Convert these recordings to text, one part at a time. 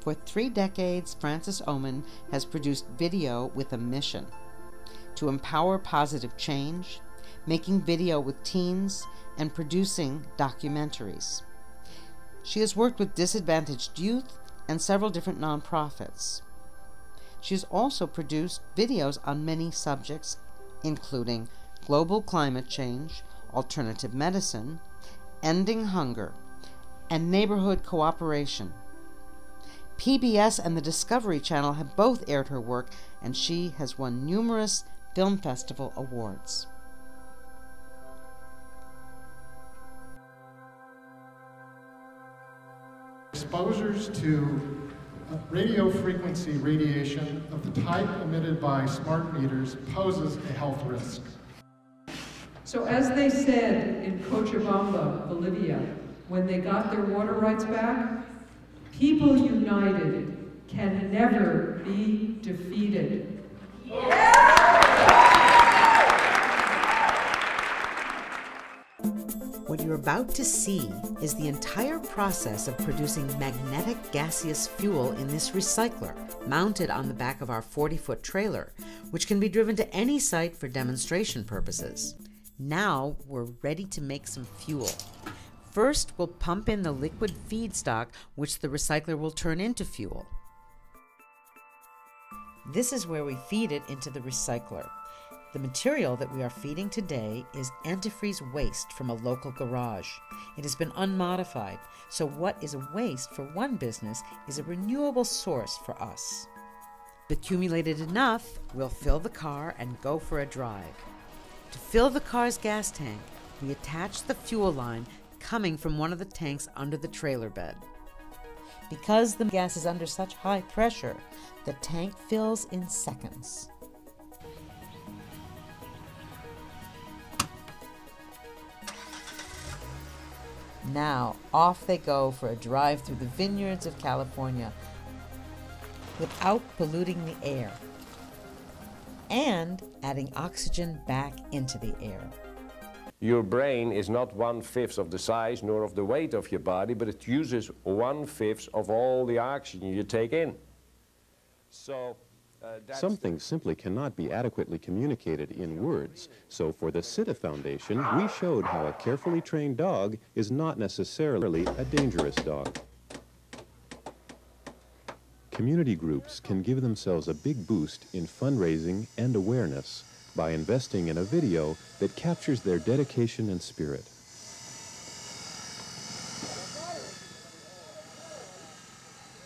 For 3 decades, Frances Oman has produced video with a mission: to empower positive change, making video with teens, and producing documentaries. She has worked with disadvantaged youth and several different nonprofits. She has also produced videos on many subjects, including global climate change, alternative medicine, ending hunger, and neighborhood cooperation. PBS and the Discovery Channel have both aired her work, and she has won numerous film festival awards. Exposures to radio frequency radiation of the type emitted by smart meters poses a health risk. So as they said in Cochabamba, Bolivia, when they got their water rights back, people united can never be defeated. What you're about to see is the entire process of producing magnetic gaseous fuel in this recycler, mounted on the back of our 40-foot trailer, which can be driven to any site for demonstration purposes. Now we're ready to make some fuel. First, we'll pump in the liquid feedstock, which the recycler will turn into fuel. This is where we feed it into the recycler. The material that we are feeding today is antifreeze waste from a local garage. It has been unmodified, so what is a waste for one business is a renewable source for us. Accumulated enough, we'll fill the car and go for a drive. To fill the car's gas tank, we attach the fuel line coming from one of the tanks under the trailer bed. Because the gas is under such high pressure, the tank fills in seconds. Now, off they go for a drive through the vineyards of California without polluting the air and adding oxygen back into the air. Your brain is not 1/5 of the size nor of the weight of your body, but it uses 1/5 of all the oxygen you take in. So some things simply cannot be adequately communicated in words. So for the CITA Foundation, we showed how a carefully trained dog is not necessarily a dangerous dog. Community groups can give themselves a big boost in fundraising and awareness by investing in a video that captures their dedication and spirit.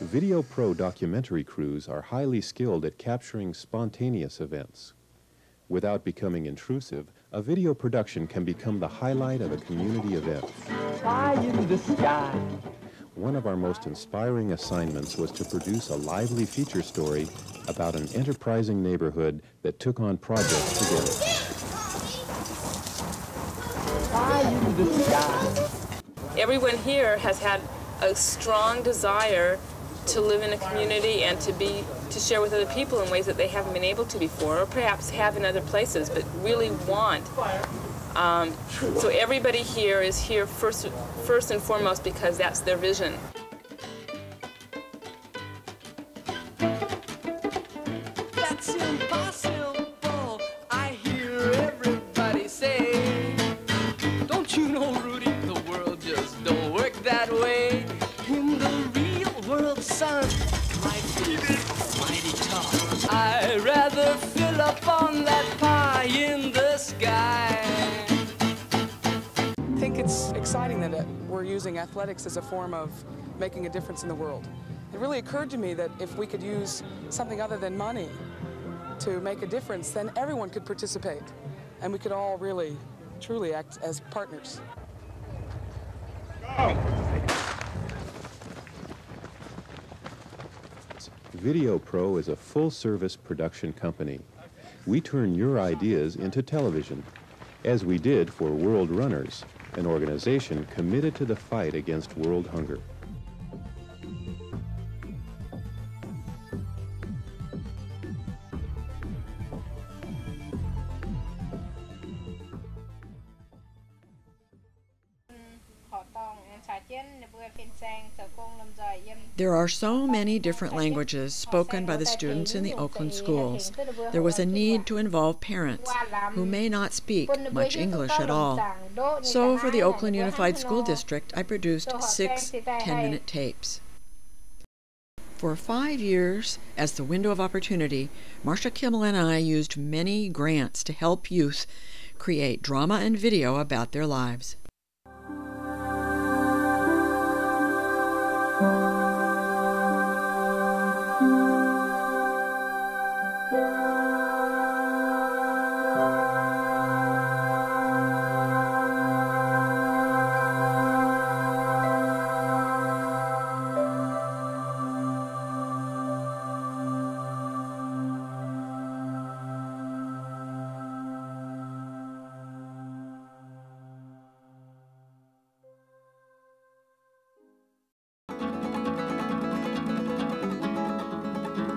Video Pro documentary crews are highly skilled at capturing spontaneous events. Without becoming intrusive, a video production can become the highlight of a community event. Fly in the sky. One of our most inspiring assignments was to produce a lively feature story about an enterprising neighborhood that took on projects together. Fly in the sky. Everyone here has had a strong desire to live in a community and to share with other people in ways that they haven't been able to before, or perhaps have in other places, but really want. So everybody here is here first and foremost because that's their vision. That's impossible, I hear everybody say. Don't you know, Rudy, the world just don't work that way. In the real world, son, life is mighty tough. I'd rather fill up on that pie in the sky. I think it's exciting that we're using athletics as a form of making a difference in the world. It really occurred to me that if we could use something other than money to make a difference, then everyone could participate, and we could all really, truly act as partners. Go! Video Pro is a full-service production company. We turn your ideas into television, as we did for World Runners, an organization committed to the fight against world hunger. Họ tòng chả trên vừa There are so many different languages spoken by the students in the Oakland schools. There was a need to involve parents who may not speak much English at all. So for the Oakland Unified School District, I produced 6 10-minute tapes. For 5 years, as the window of opportunity, Marcia Kimmel and I used many grants to help youth create drama and video about their lives.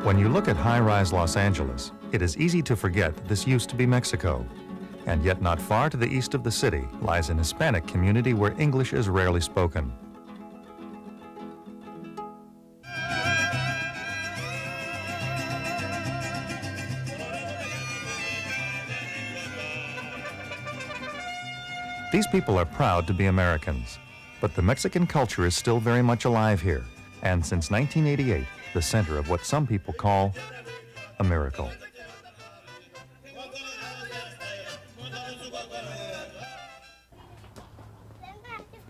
When you look at high-rise Los Angeles, it is easy to forget that this used to be Mexico. And yet not far to the east of the city lies an Hispanic community where English is rarely spoken. These people are proud to be Americans, but the Mexican culture is still very much alive here, and since 1988, the center of what some people call a miracle.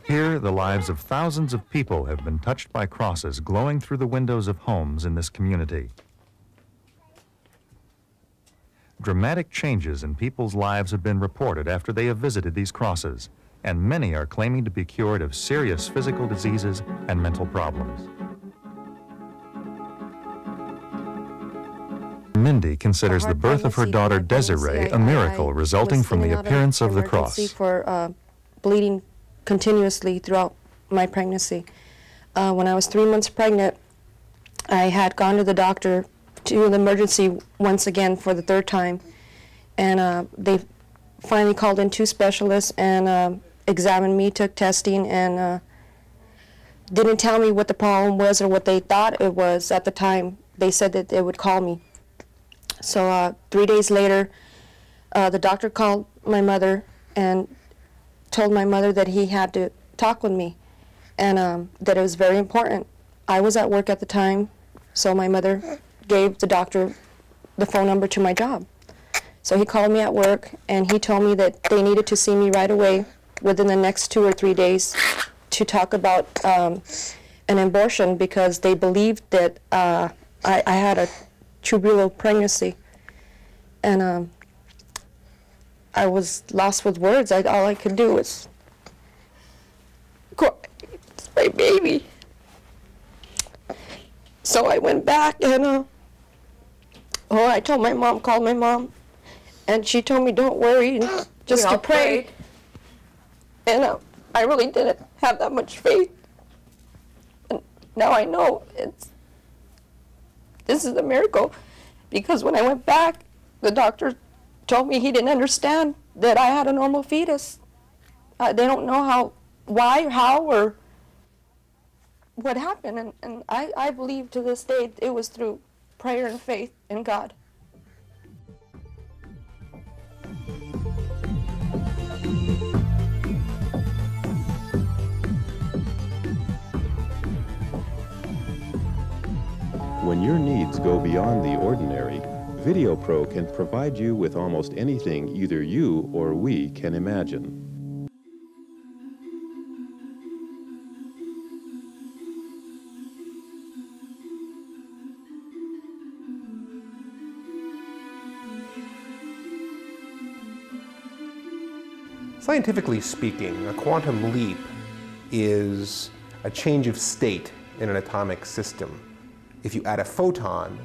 Here, the lives of thousands of people have been touched by crosses glowing through the windows of homes in this community. Dramatic changes in people's lives have been reported after they have visited these crosses, and many are claiming to be cured of serious physical diseases and mental problems. Mindy considers the birth of her daughter Desiree a miracle resulting from the appearance of the cross. For bleeding continuously throughout my pregnancy. When I was 3 months pregnant, I had gone to the doctor, to the emergency once again for the 3rd time, and they finally called in 2 specialists and examined me, took testing, and didn't tell me what the problem was or what they thought it was at the time. They said that they would call me. So 3 days later, the doctor called my mother and told my mother that he had to talk with me and that it was very important. I was at work at the time, so my mother gave the doctor the phone number to my job. So he called me at work and he told me that they needed to see me right away within the next 2 or 3 days to talk about an abortion because they believed that I had a tubular pregnancy, and I was lost with words. All I could do was cry. It's my baby. So I went back and I told my mom, called my mom, and she told me don't worry, just to pray. And I really didn't have that much faith. And now I know this is a miracle, because when I went back, the doctor told me he didn't understand that I had a normal fetus. They don't know why, how, or what happened. And I believe to this day it was through prayer and faith in God. When your needs go beyond the ordinary, VideoPro can provide you with almost anything either you or we can imagine. Scientifically speaking, a quantum leap is a change of state in an atomic system. If you add a photon,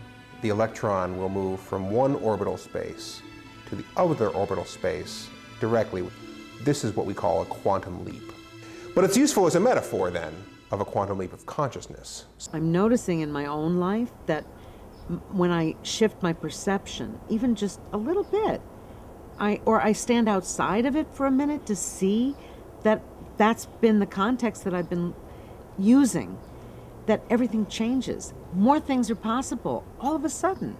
the electron will move from one orbital space to the other orbital space directly. This is what we call a quantum leap. But it's useful as a metaphor, then, of a quantum leap of consciousness. I'm noticing in my own life that when I shift my perception, even just a little bit, I stand outside of it for a minute to see that that's been the context that I've been using that everything changes. More things are possible all of a sudden.